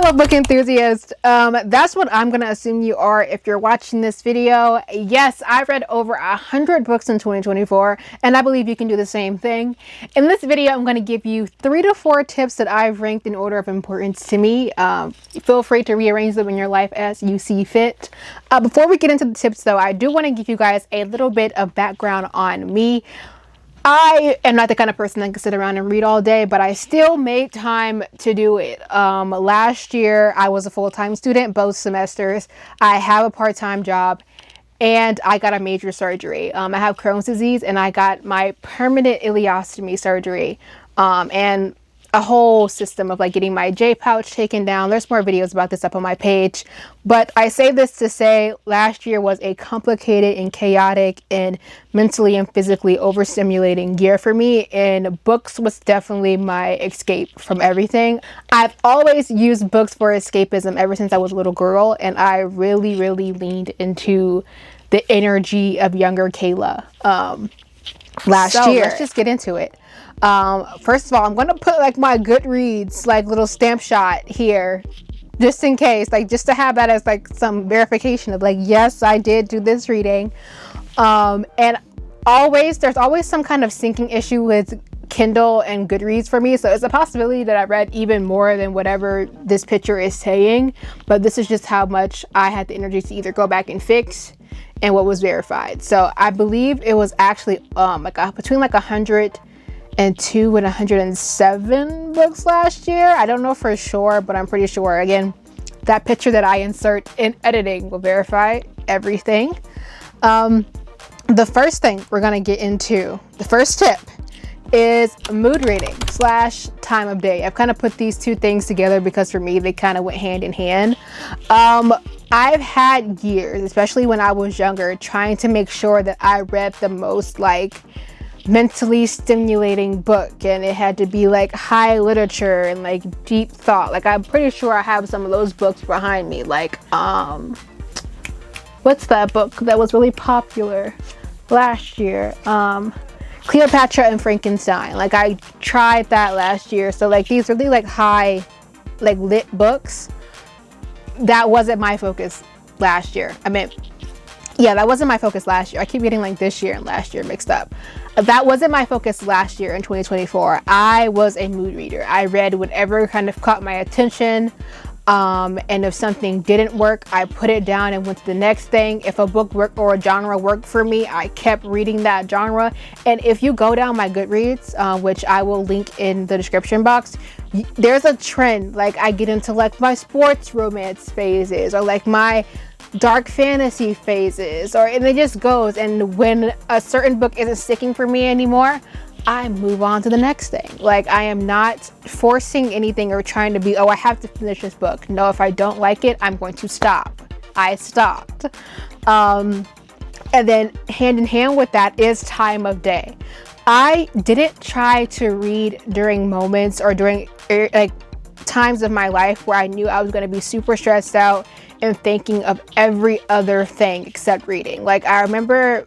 fellow book enthusiast, that's what I'm gonna assume you are if you're watching this video. Yes, I read over 100 books in 2024, and I believe you can do the same thing. In this video, I'm gonna give you 3 to 4 tips that I've ranked in order of importance to me. Feel free to rearrange them in your life as you see fit. Before we get into the tips though, I do want to give you guys a little bit of background on me. I am not the kind of person that can sit around and read all day, but I still made time to do it. Last year, I was a full-time student, both semesters. I have a part-time job, and I got a major surgery. I have Crohn's disease, and I got my permanent ileostomy surgery, and a whole system of like getting my J pouch taken down. There's more videos about this up on my page, but I say this to say last year was a complicated and chaotic and mentally and physically overstimulating year for me, and books was definitely my escape from everything. I've always used books for escapism ever since I was a little girl, and I really leaned into the energy of younger Kayla last year. Let's just get into it. First of all, I'm gonna put like my Goodreads like little stamp shot here just in case, like just to have that as like some verification of like, yes, I did do this reading. And there's always some kind of syncing issue with Kindle and Goodreads for me, so it's a possibility that I read even more than whatever this picture is saying, but this is just how much I had the energy to either go back and fix and what was verified. So I believe it was actually between like 102 and 107 books last year. I don't know for sure, but I'm pretty sure. Again, that picture that I insert in editing will verify everything. The first thing we're gonna get into, the first tip, is mood reading / time of day. I've kind of put these two things together because for me they kind of went hand in hand. I've had years, especially when I was younger, trying to make sure that I read the most like mentally stimulating book, and it had to be like high literature and like deep thought. Like I'm pretty sure I have some of those books behind me, like what's that book that was really popular last year, Cleopatra and Frankenstein. Like I tried that last year. So like these really like high like lit books, that wasn't my focus last year. That wasn't my focus last year. I keep getting like this year and last year mixed up. That wasn't my focus last year in 2024. I was a mood reader. I read whatever kind of caught my attention. And if something didn't work, I put it down and went to the next thing. If a book worked or a genre worked for me, I kept reading that genre. And if you go down my Goodreads, which I will link in the description box, there's a trend. Like I get into like my sports romance phases or like my dark fantasy phases, and it just goes. And when a certain book isn't sticking for me anymore, I move on to the next thing. Like I am not forcing anything or trying to be, oh, I have to finish this book. No, if I don't like it, I'm going to stop. I stopped. And then hand in hand with that is time of day. I didn't try to read during moments or during like times of my life where I knew I was going to be super stressed out and thinking of every other thing except reading. Like I remember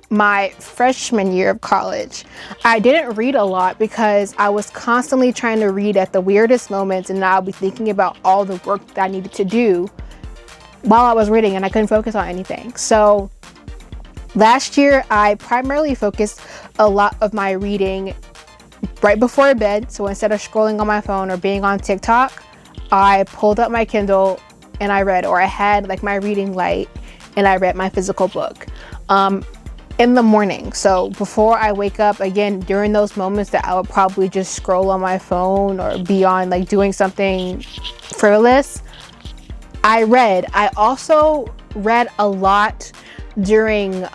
my freshman year of college, I didn't read a lot because I was constantly trying to read at the weirdest moments, and I'll be thinking about all the work that I needed to do while I was reading, and I couldn't focus on anything. So last year I primarily focused a lot of my reading right before bed. So instead of scrolling on my phone or being on TikTok, I pulled up my Kindle and I read, or I had like my reading light and I read my physical book in the morning. So before I wake up, again, during those moments that I would probably just scroll on my phone or be on like doing something frivolous, I read. I also read a lot during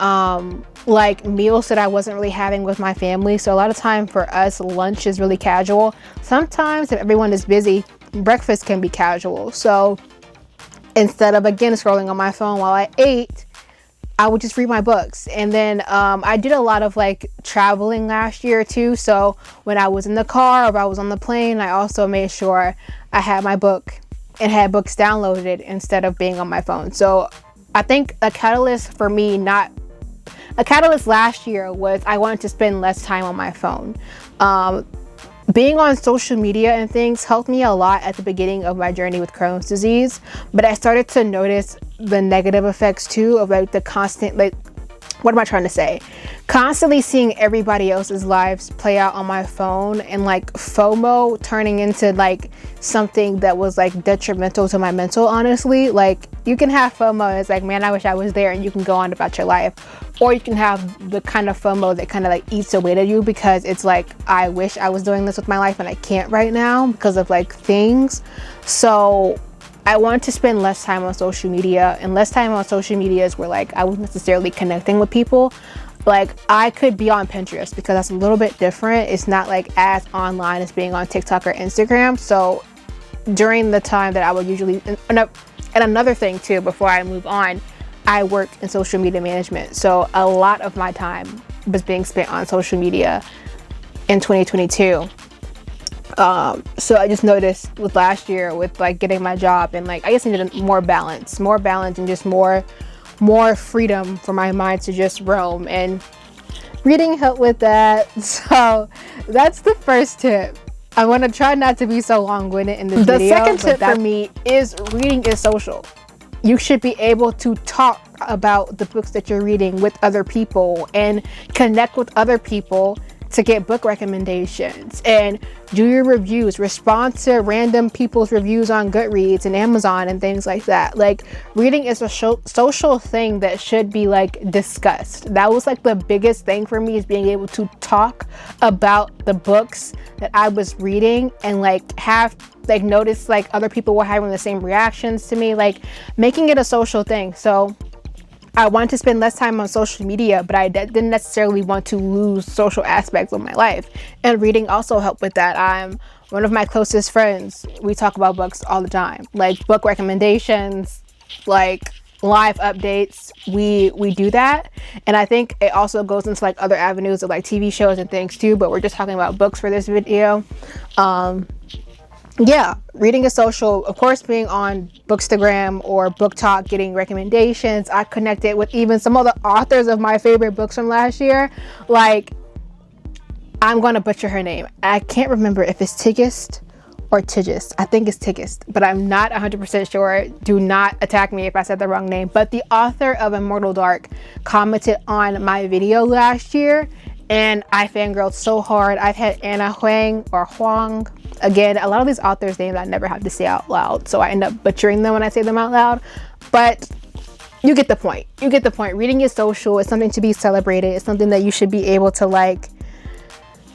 like meals that I wasn't really having with my family. So a lot of time for us, lunch is really casual. Sometimes if everyone is busy, breakfast can be casual. So instead of again scrolling on my phone while I ate, I would just read my books. And then I did a lot of like traveling last year too. So when I was in the car or if I was on the plane, I also made sure I had my book and had books downloaded instead of being on my phone. So I think a catalyst for me, last year was I wanted to spend less time on my phone. being on social media and things helped me a lot at the beginning of my journey with Crohn's disease, but I started to notice the negative effects too of like the constant, like, what am I trying to say? Constantly seeing everybody else's lives play out on my phone, and like FOMO turning into like something that was like detrimental to my mental, honestly. Like, you can have FOMO, it's like, man, I wish I was there, and you can go on about your life. Or you can have the kind of FOMO that kind of like eats away at you, because it's like, I wish I was doing this with my life and I can't right now because of like things. So I wanted to spend less time on social media, and less time on social media is where like I wasn't necessarily connecting with people. Like, I could be on Pinterest because that's a little bit different. It's not like as online as being on TikTok or Instagram. So during the time that I would usually, and another thing too, before I move on, I worked in social media management. So a lot of my time was being spent on social media in 2022. So I just noticed with last year with like getting my job, and like I just needed more balance and just more freedom for my mind to just roam, and reading helped with that. So that's the first tip. I want to try not to be so long-winded in this video. The second tip for me is reading is social. You should be able to talk about the books that you're reading with other people and connect with other people to get book recommendations, and do your reviews, respond to random people's reviews on Goodreads and Amazon and things like that. Like, reading is a social thing that should be like discussed. That was like the biggest thing for me, is being able to talk about the books that I was reading, and like have like notice like other people were having the same reactions to me, like making it a social thing. So I wanted to spend less time on social media, but I didn't necessarily want to lose social aspects of my life. And reading also helped with that. I'm one of my closest friends. We talk about books all the time, like book recommendations, like live updates. We do that. And I think it also goes into like other avenues of like TV shows and things too, but we're just talking about books for this video. Yeah, reading is social. Of course, being on Bookstagram or Book Talk, getting recommendations. I connected with even some of the authors of my favorite books from last year. Like, I'm going to butcher her name. I can't remember if it's Tigist or Tigist. I think it's Tigist, but I'm not 100% sure. Do not attack me if I said the wrong name. But the author of Immortal Dark commented on my video last year, and I fangirled so hard. I've had Anna Huang or Huang. Again, a lot of these authors' names I never have to say out loud, so I end up butchering them when I say them out loud. But you get the point. You get the point. Reading is social. It's something to be celebrated. It's something that you should be able to like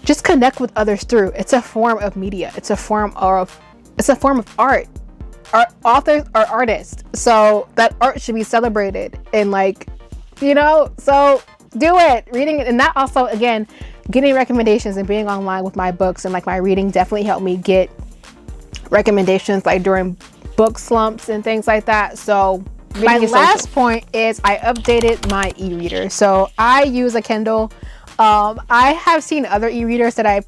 just connect with others through. It's a form of media. It's a form of art. Authors are artists, so that art should be celebrated, and like, you know, so do it. Reading, and that also, again, getting recommendations and being online with my books and like my reading definitely helped me get recommendations like during book slumps and things like that. So my last point is I updated my e-reader. So I use a Kindle. I have seen other e-readers that I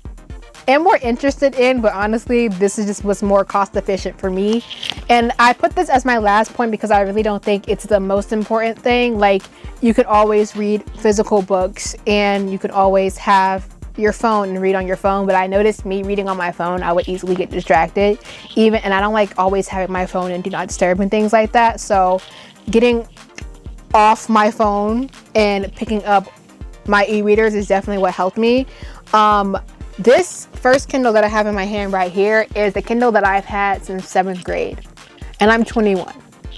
am more interested in, but honestly, this is just what's more cost efficient for me. And I put this as my last point because I really don't think it's the most important thing. Like, you could always read physical books, and you could always have your phone and read on your phone, but I noticed me reading on my phone, I would easily get distracted, and I don't like always having my phone and do not disturb and things like that. So getting off my phone and picking up my e-readers is definitely what helped me. This first Kindle that I have in my hand right here is the Kindle that I've had since 7th grade, and I'm 21.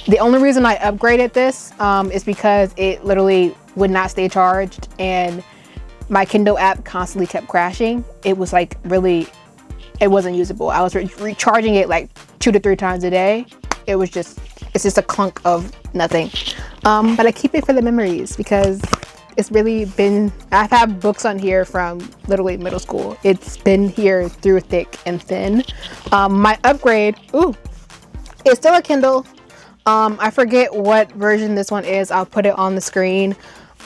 The only reason I upgraded this is because it literally would not stay charged, and my Kindle app constantly kept crashing. It was like really, it wasn't usable. I was recharging it like 2 to 3 times a day. It's just a clunk of nothing. But I keep it for the memories because it's really been, I've had books on here from literally middle school. It's been here through thick and thin. My upgrade, it's still a Kindle. I forget what version this one is. I'll put it on the screen.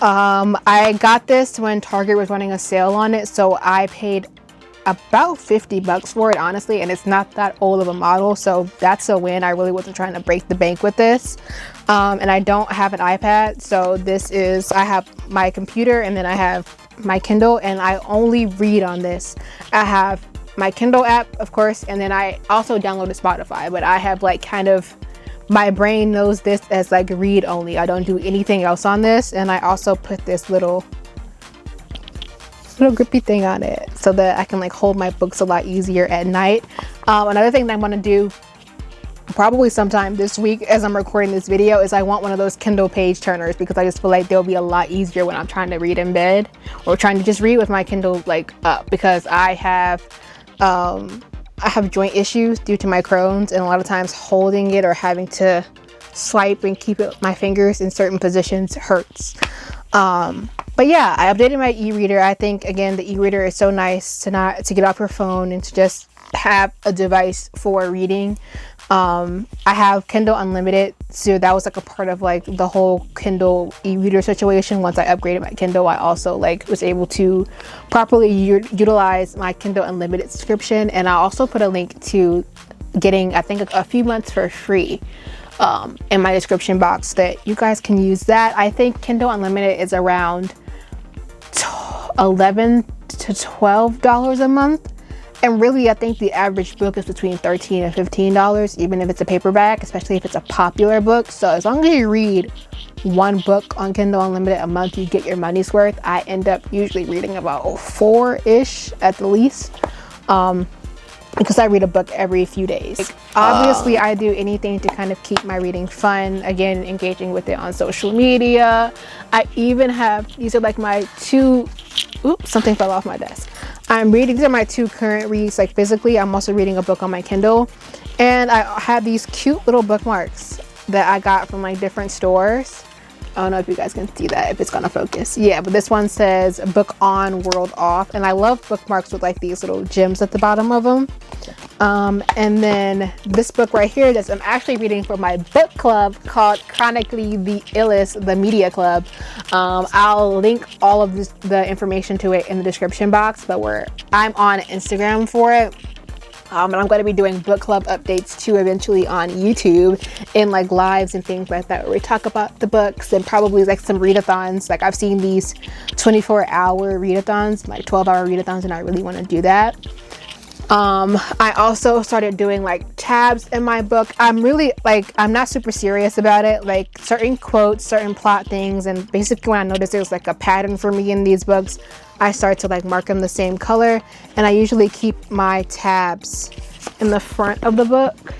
I got this when Target was running a sale on it, so I paid about $50 for it, honestly, and it's not that old of a model, so that's a win. I really wasn't trying to break the bank with this. And I don't have an iPad, so I have my computer and then I have my Kindle, and I only read on this. I have my Kindle app, of course, and then I also downloaded Spotify, but I have like kind of, my brain knows this as like read only. I don't do anything else on this. And I also put this little grippy thing on it so that I can like hold my books a lot easier at night. Another thing that I'm gonna do probably sometime this week as I'm recording this video is I want one of those Kindle page turners, because I just feel like they'll be a lot easier when I'm trying to read in bed or trying to just read with my Kindle like up, because I have joint issues due to my Crohn's, and a lot of times holding it or having to swipe and keep it my fingers in certain positions hurts. But yeah, I updated my e-reader. I think again the e-reader is so nice to get off your phone and to just have a device for reading. I have Kindle Unlimited, so that was like a part of like the whole Kindle e-reader situation. Once I upgraded my Kindle, I also like was able to properly utilize my Kindle Unlimited subscription, and I also put a link to getting, I think, a few months for free in my description box that you guys can use that. I think Kindle Unlimited is around $11 to $12 a month. And really, I think the average book is between $13 and $15, even if it's a paperback, especially if it's a popular book. So as long as you read one book on Kindle Unlimited a month, you get your money's worth. I end up usually reading about 4-ish at the least, because I read a book every few days. Obviously, I do anything to kind of keep my reading fun. Again, engaging with it on social media. I even have, these are like my two, oops, something fell off my desk. These are my two current reads, like physically. I'm also reading a book on my Kindle, and I have these cute little bookmarks that I got from like different stores. I don't know if you guys can see that, if it's gonna focus. Yeah, but this one says book on, world off, and I love bookmarks with like these little gems at the bottom of them. And then this book right here that I'm actually reading for my book club called Chronically the Illest, the Media Club. I'll link all of the information to it in the description box, but I'm on Instagram for it. And I'm going to be doing book club updates too eventually on YouTube, in like lives and things like that, where we talk about the books, and probably like some readathons. Like I've seen these 24-hour readathons, like 12-hour readathons, and I really want to do that. I also started doing like tabs in my book. I'm really like, I'm not super serious about it, like certain quotes, certain plot things, and basically when I noticed there's like a pattern for me in these books, I start to like mark them the same color, and I usually keep my tabs in the front of the book.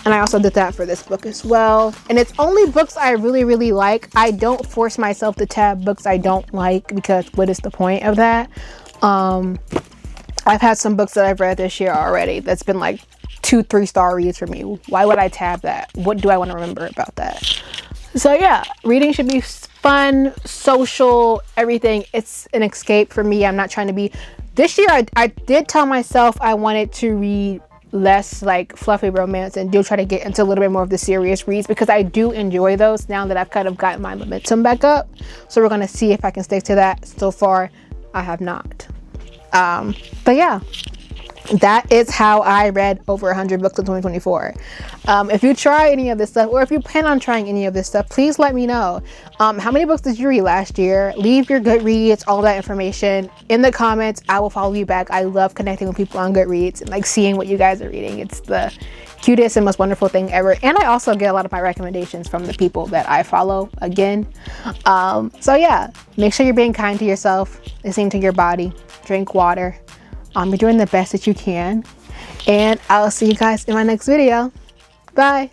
And I also did that for this book as well. And it's only books I really like. I don't force myself to tab books I don't like, because what is the point of that? I've had some books that I've read this year already that's been like 2-3 star reads for me. Why would I tab that? What do I want to remember about that? So yeah, reading should be fun, social, everything. It's an escape for me. I'm not trying to be, this year I did tell myself I wanted to read less like fluffy romance and do try to get into a little bit more of the serious reads, because I do enjoy those now that I've kind of gotten my momentum back up. So we're going to see if I can stick to that. So far I have not. But yeah, that is how I read over 100 books in 2024. If you try any of this stuff, or if you plan on trying any of this stuff, please let me know. How many books did you read last year? Leave your Goodreads, all that information in the comments. I will follow you back. I love connecting with people on Goodreads and like seeing what you guys are reading. It's the cutest and most wonderful thing ever. And I also get a lot of my recommendations from the people that I follow again. So yeah, make sure you're being kind to yourself, listening to your body, drink water. You're doing the best that you can. And I'll see you guys in my next video. Bye.